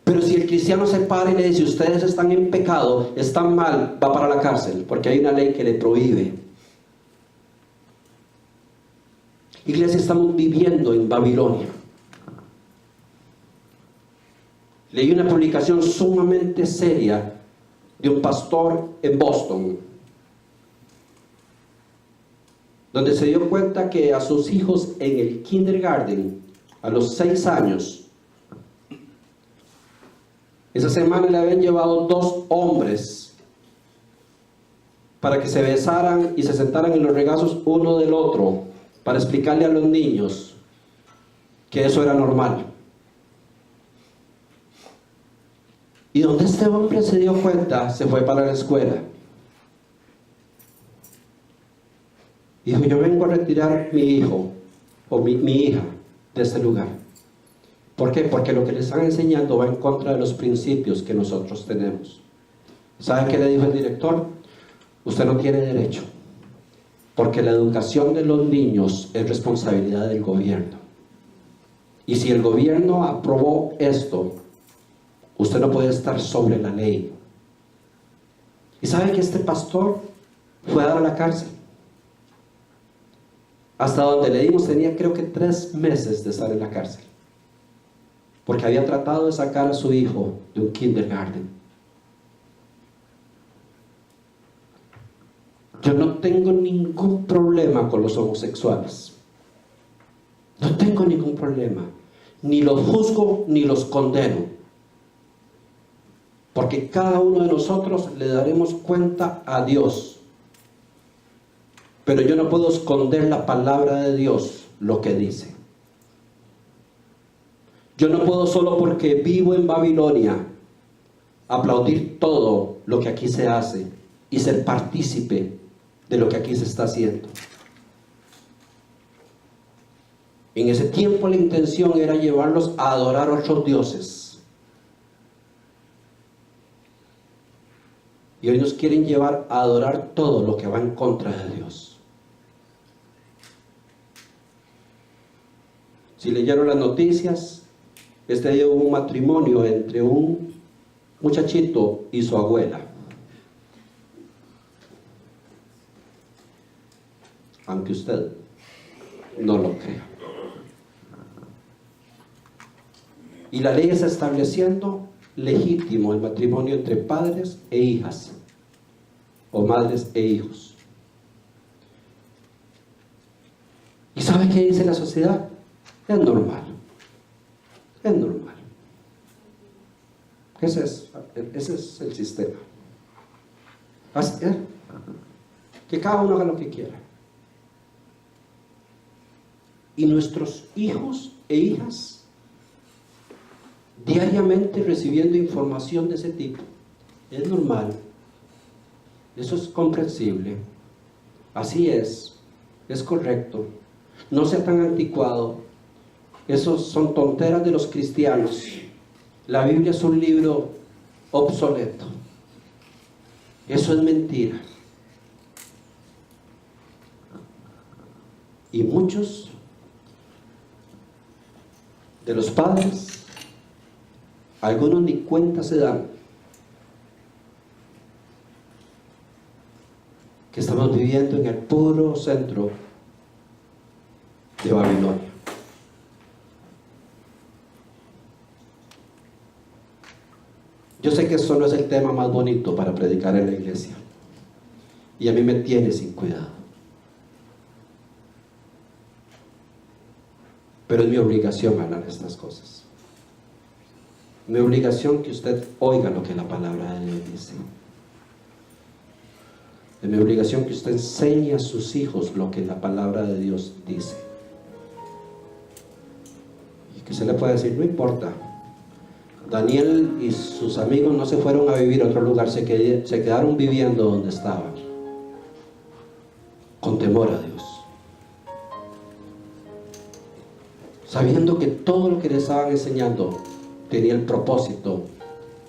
Pero si el cristiano se para y le dice: ustedes están en pecado, están mal, va para la cárcel, porque hay una ley que le prohíbe. Iglesia, estamos viviendo en Babilonia. Leí una publicación sumamente seria de un pastor en Boston, donde se dio cuenta que a sus hijos en el kindergarten a los 6 años. Esa semana le habían llevado 2 hombres para que se besaran y se sentaran en los regazos uno del otro, para explicarle a los niños que eso era normal. Y donde este hombre se dio cuenta, se fue para la escuela. Dijo: yo vengo a retirar mi hijo o mi hija de este lugar. ¿Por qué? Porque lo que le están enseñando va en contra de los principios que nosotros tenemos. ¿Sabe qué le dijo el director? Usted no tiene derecho, porque la educación de los niños es responsabilidad del gobierno. Y si el gobierno aprobó esto, usted no puede estar sobre la ley. ¿Y sabe que este pastor fue dado a la cárcel? Hasta donde le dimos tenía, creo que 3 meses de estar en la cárcel, porque había tratado de sacar a su hijo de un kindergarten. Yo no tengo ningún problema con los homosexuales. No tengo ningún problema. Ni los juzgo ni los condeno, porque cada uno de nosotros le daremos cuenta a Dios. Pero yo no puedo esconder la palabra de Dios, lo que dice. Yo no puedo, solo porque vivo en Babilonia, aplaudir todo lo que aquí se hace y ser partícipe de lo que aquí se está haciendo. En ese tiempo la intención era llevarlos a adorar a otros dioses. Y hoy nos quieren llevar a adorar todo lo que va en contra de Dios. Si leyeron las noticias, este día hubo un matrimonio entre un muchachito y su abuela. Aunque usted no lo crea. Y la ley está estableciendo legítimo el matrimonio entre padres e hijas, o madres e hijos. ¿Y sabe qué dice la sociedad? Es normal. Es normal. Ese es el sistema. Que cada uno haga lo que quiera. Y nuestros hijos e hijas diariamente recibiendo información de ese tipo. Es normal. Eso es comprensible. Así es correcto. No sea tan anticuado. Esos son tonteras de los cristianos. La Biblia es un libro obsoleto. Eso es mentira. Y muchos de los padres, algunos ni cuenta se dan que estamos viviendo en el puro centro de Babilonia. Yo sé que esto no es el tema más bonito para predicar en la iglesia, y a mí me tiene sin cuidado, pero es mi obligación hablar de estas cosas. Mi obligación que usted oiga lo que la palabra de Dios dice. Es mi obligación que usted enseñe a sus hijos lo que la palabra de Dios dice. Y que se le puede decir: no importa, Daniel y sus amigos no se fueron a vivir a otro lugar, se quedaron viviendo donde estaban, con temor a Dios, sabiendo que todo lo que les estaban enseñando tenía el propósito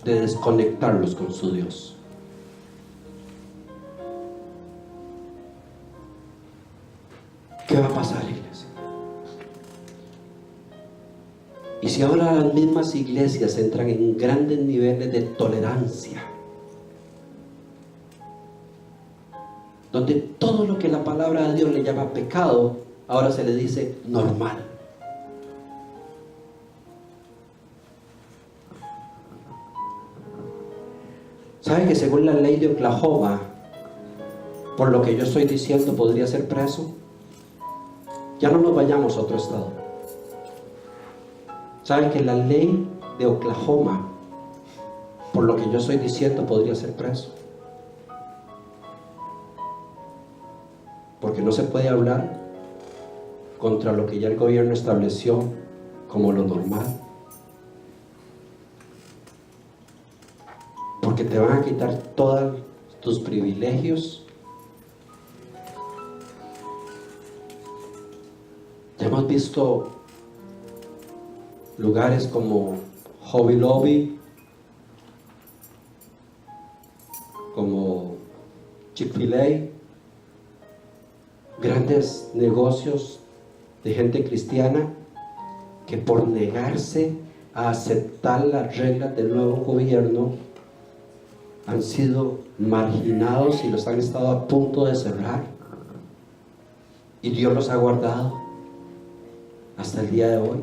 de desconectarlos con su Dios. ¿Qué va a pasar, iglesia? Y si ahora las mismas iglesias entran en grandes niveles de tolerancia, donde todo lo que la palabra de Dios le llama pecado, ahora se le dice normal. ¿Sabe que según la ley de Oklahoma, por lo que yo estoy diciendo, podría ser preso? Ya no nos vayamos a otro estado. ¿Saben que la ley de Oklahoma, por lo que yo estoy diciendo, podría ser preso? Porque no se puede hablar contra lo que ya el gobierno estableció como lo normal. Porque te van a quitar todos tus privilegios. Ya hemos visto lugares como Hobby Lobby, como Chick-fil-A, grandes negocios de gente cristiana que por negarse a aceptar las reglas del nuevo gobierno han sido marginados y los han estado a punto de cerrar, y Dios los ha guardado hasta el día de hoy.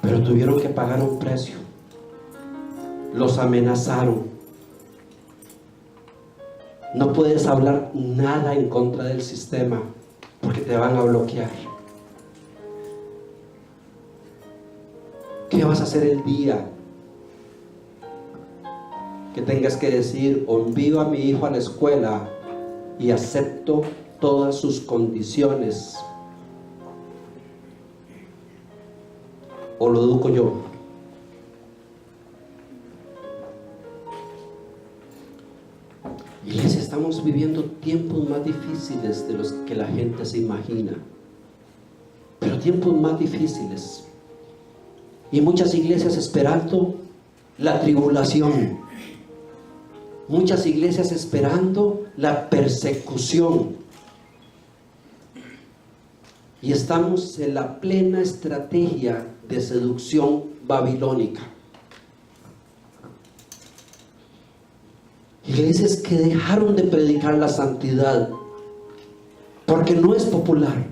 Pero tuvieron que pagar un precio. Los amenazaron. No puedes hablar nada en contra del sistema porque te van a bloquear. ¿Qué vas a hacer el día que tengas que decir: o envío a mi hijo a la escuela y acepto todas sus condiciones, o lo educo yo? Iglesia, estamos viviendo tiempos más difíciles de los que la gente se imagina, pero tiempos más difíciles, y muchas iglesias esperando la tribulación, muchas iglesias esperando la persecución, y estamos en la plena estrategia de seducción babilónica. Iglesias que dejaron de predicar la santidad porque no es popular,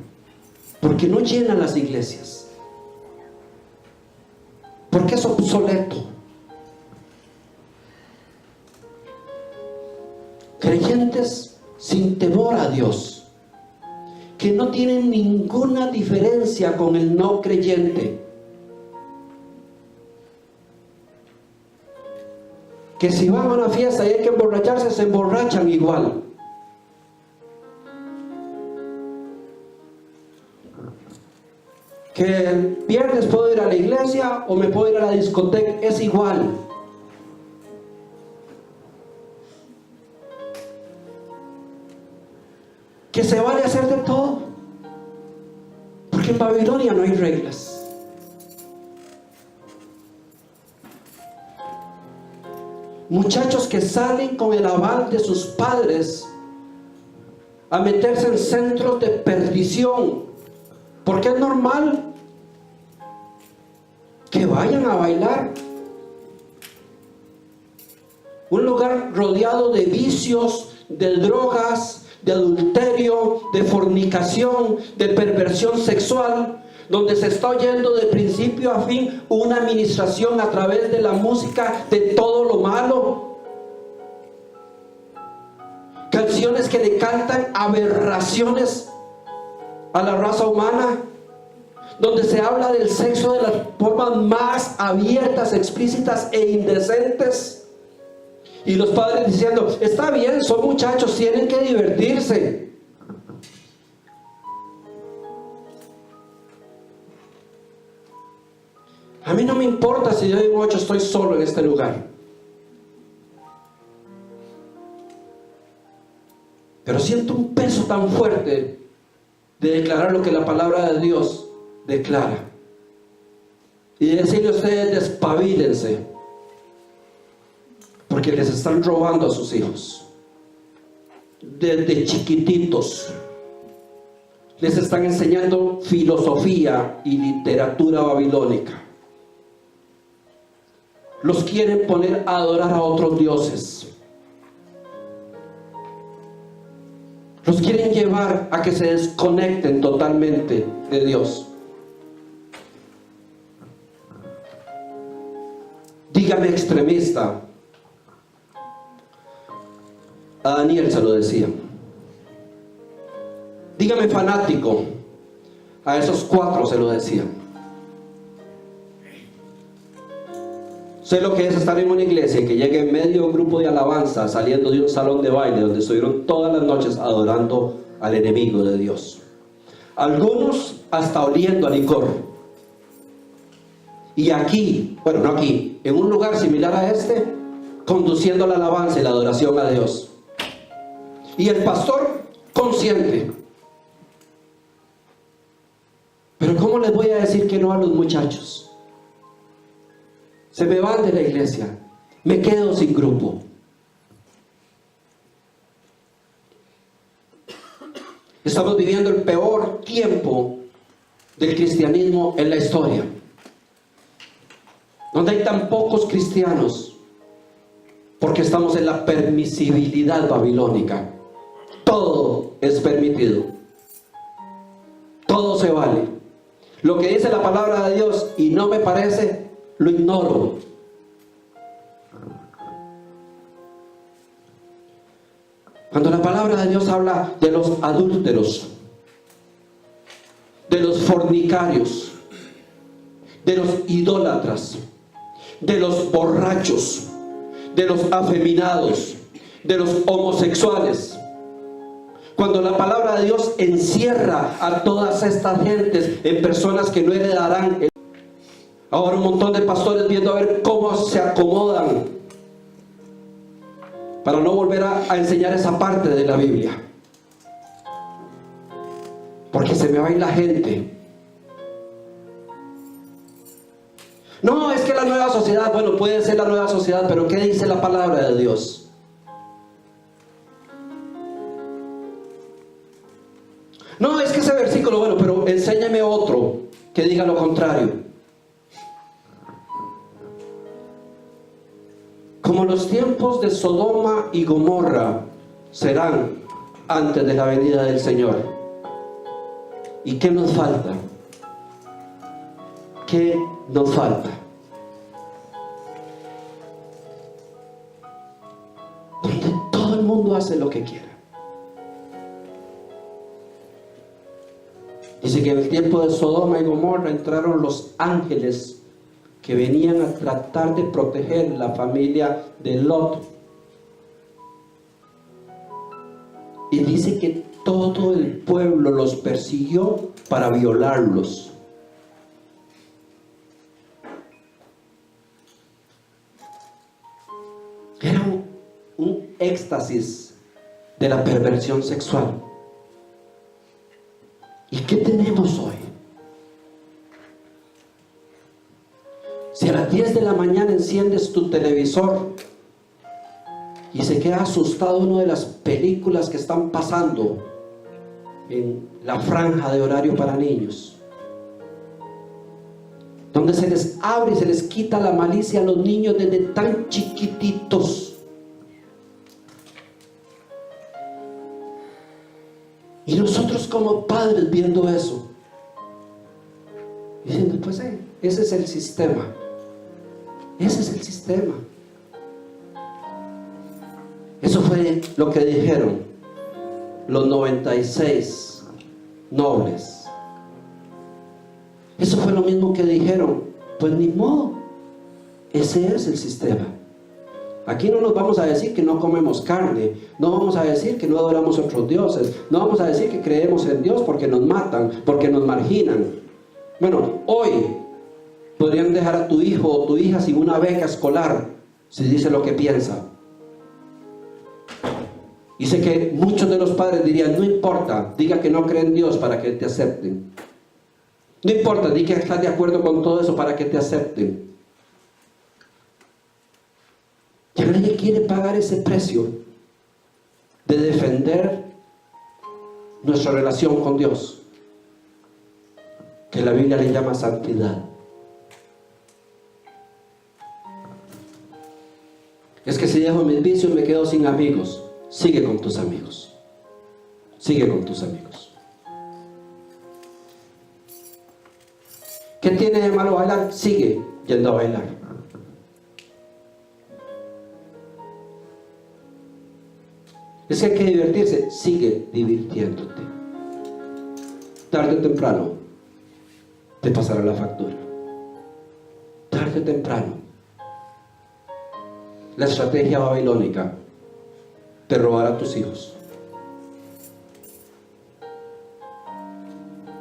porque no llenan las iglesias, porque es obsoleto. Creyentes sin temor a Dios, que no tienen ninguna diferencia con el no creyente, que si van a una fiesta y hay que emborracharse, se emborrachan igual. Que el viernes puedo ir a la iglesia o me puedo ir a la discoteca, es igual. Que se vale hacer de todo, porque en Babilonia no hay reglas. Muchachos que salen con el aval de sus padres a meterse en centros de perdición, porque es normal que vayan a bailar. Un lugar rodeado de vicios, de drogas, de adulterio, de fornicación, de perversión sexual, donde se está oyendo de principio a fin una administración a través de la música de todo lo malo. Canciones que le cantan aberraciones a la raza humana, donde se habla del sexo de las formas más abiertas, explícitas e indecentes. Y los padres diciendo: está bien, son muchachos, tienen que divertirse. A mí no me importa si yo digo 8, estoy solo en este lugar. Pero siento un peso tan fuerte de declarar lo que la palabra de Dios declara. Y de decirle a ustedes: despabilense, porque les están robando a sus hijos. Desde chiquititos les están enseñando filosofía y literatura babilónica. Los quieren poner a adorar a otros dioses. Los quieren llevar a que se desconecten totalmente de Dios. Dígame extremista. A Daniel se lo decía. Dígame fanático. A esos 4 se lo decía. Sé lo que es estar en una iglesia y que llegue en medio de un grupo de alabanza saliendo de un salón de baile donde estuvieron todas las noches adorando al enemigo de Dios. Algunos hasta oliendo a licor. Y aquí, bueno, no aquí, en un lugar similar a este, conduciendo la alabanza y la adoración a Dios. Y el pastor consciente. Pero ¿cómo les voy a decir que no a los muchachos? Se me van de la iglesia, me quedo sin grupo. Estamos viviendo el peor tiempo del cristianismo en la historia, donde hay tan pocos cristianos, porque estamos en la permisibilidad babilónica. Todo es permitido, todo se vale. Lo que dice la palabra de Dios y no me parece, lo ignoro. Cuando la palabra de Dios habla de los adúlteros, de los fornicarios, de los idólatras, de los borrachos, de los afeminados, de los homosexuales, cuando la palabra de Dios encierra a todas estas gentes en personas que no heredarán. Ahora un montón de pastores viendo a ver cómo se acomodan para no volver a enseñar esa parte de la Biblia, porque se me va a ir la gente. No, es que la nueva sociedad, bueno, puede ser la nueva sociedad, pero ¿qué dice la palabra de Dios? No, es que ese versículo, bueno, pero enséñame otro que diga lo contrario. Como los tiempos de Sodoma y Gomorra serán antes de la venida del Señor. ¿Y qué nos falta? ¿Qué nos falta? Donde todo el mundo hace lo que quiera. Dice que en el tiempo de Sodoma y Gomorra entraron los ángeles que venían a tratar de proteger la familia de Lot. Y dice que todo el pueblo los persiguió para violarlos. Era un éxtasis de la perversión sexual. ¿Y qué tenemos hoy? Si a las 10 de la mañana enciendes tu televisor y se queda asustado uno de las películas que están pasando en la franja de horario para niños, donde se les abre y se les quita la malicia a los niños desde tan chiquititos, y nosotros como padres viendo eso, diciendo, pues ese es el sistema. Ese es el sistema. Eso fue lo que dijeron los 96 nobles. Eso fue lo mismo que dijeron. Pues ni modo, ese es el sistema. Aquí no nos vamos a decir que no comemos carne, no vamos a decir que no adoramos a otros dioses, no vamos a decir que creemos en Dios porque nos matan, porque nos marginan. Bueno, hoy podrían dejar a tu hijo o tu hija sin una beca escolar si dice lo que piensa. Y sé que muchos de los padres dirían, no importa, diga que no cree en Dios para que te acepten. No importa, diga que estás de acuerdo con todo eso para que te acepten. Ya nadie quiere pagar ese precio de defender nuestra relación con Dios, que la Biblia le llama santidad. Es que si dejo mis vicios me quedo sin amigos. Sigue con tus amigos. Sigue con tus amigos. ¿Qué tiene de malo bailar? Sigue yendo a bailar. Es que hay que divertirse. Sigue divirtiéndote. Tarde o temprano te pasará la factura. Tarde o temprano, la estrategia babilónica te robará a tus hijos.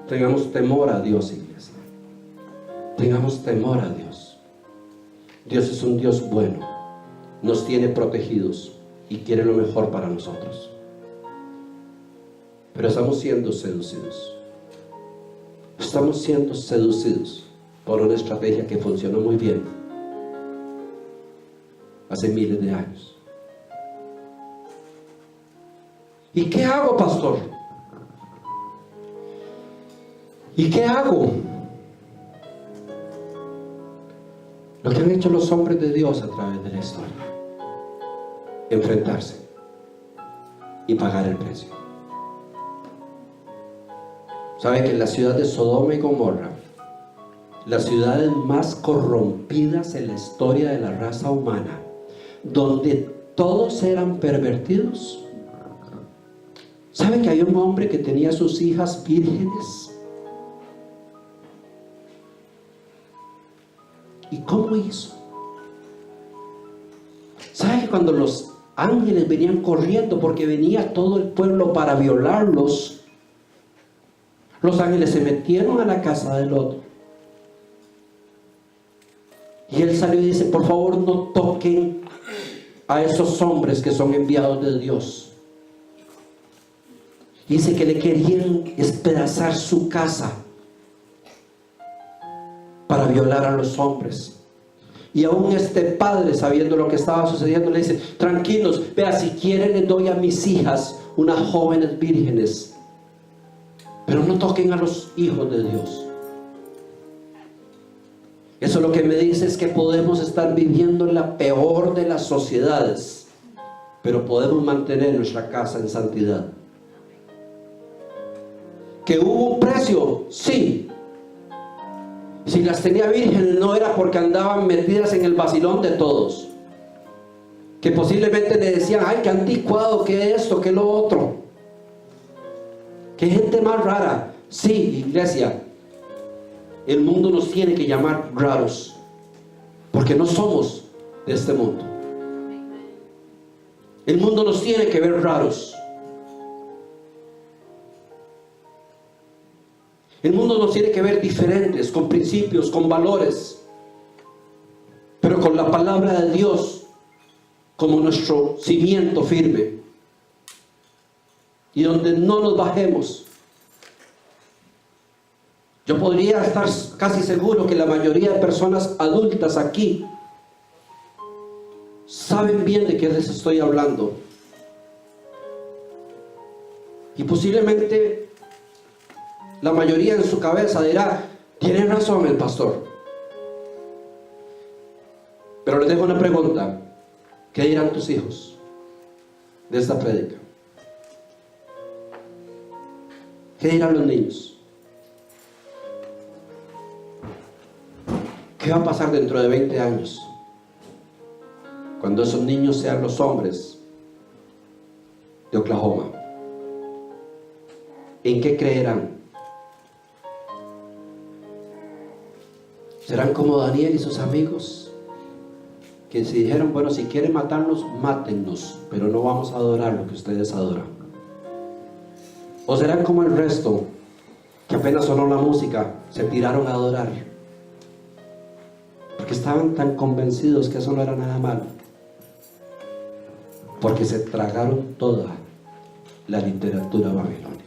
Tengamos temor a Dios, iglesia. Tengamos temor a Dios. Dios es un Dios bueno, nos tiene protegidos y quiere lo mejor para nosotros. Pero estamos siendo seducidos. Estamos siendo seducidos por una estrategia que funcionó muy bien hace miles de años. ¿Y qué hago, pastor? ¿Y qué hago? Lo que han hecho los hombres de Dios a través de la historia: enfrentarse y pagar el precio. ¿Sabe que en la ciudad de Sodoma y Gomorra, las ciudades más corrompidas en la historia de la raza humana, donde todos eran pervertidos? ¿Sabe que hay un hombre que tenía sus hijas vírgenes? ¿Y cómo hizo? ¿Sabe que cuando los ángeles venían corriendo porque venía todo el pueblo para violarlos, los ángeles se metieron a la casa del otro? Y él salió y dice: por favor, no toquen a esos hombres que son enviados de Dios. Dice que le querían despedazar su casa para violar a los hombres. Y aún este padre, sabiendo lo que estaba sucediendo, le dice: tranquilos, vea, si quieren les doy a mis hijas unas jóvenes vírgenes, pero no toquen a los hijos de Dios. Eso lo que me dice es que podemos estar viviendo en la peor de las sociedades, pero podemos mantener nuestra casa en santidad. ¿Que hubo un precio? Sí. Si las tenía vírgenes no era porque andaban metidas en el vacilón de todos, que posiblemente le decían: ay, qué anticuado, qué esto, qué lo otro, qué gente más rara. Sí, iglesia, el mundo nos tiene que llamar raros, porque no somos de este mundo. El mundo nos tiene que ver raros. El mundo nos tiene que ver diferentes, con principios, con valores, pero con la palabra de Dios como nuestro cimiento firme, y donde no nos bajemos. Yo podría estar casi seguro que la mayoría de personas adultas aquí saben bien de qué les estoy hablando, y posiblemente la mayoría en su cabeza dirá: tiene razón el pastor. Pero les dejo una pregunta: ¿qué dirán tus hijos de esta prédica? ¿Qué dirán los niños? ¿Qué va a pasar dentro de 20 años? Cuando esos niños sean los hombres de Oklahoma, ¿en qué creerán? ¿Serán como Daniel y sus amigos, que si dijeron: bueno, si quieren matarnos, mátennos, pero no vamos a adorar lo que ustedes adoran? ¿O serán como el resto, que apenas sonó la música, se tiraron a adorar, porque estaban tan convencidos que eso no era nada malo, porque se tragaron toda la literatura babilónica?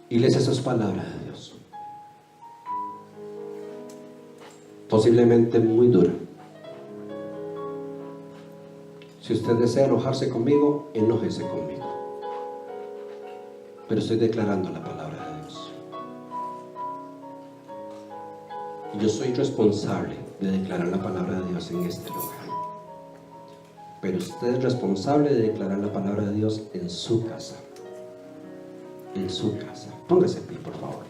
Iglesia, eso es palabra de Dios, posiblemente muy dura. Si usted desea enojarse conmigo, enójese conmigo, pero estoy declarando la palabra de Dios, y yo soy responsable de declarar la palabra de Dios en este lugar, pero usted es responsable de declarar la palabra de Dios en su casa. En su casa. Póngase en pie, por favor.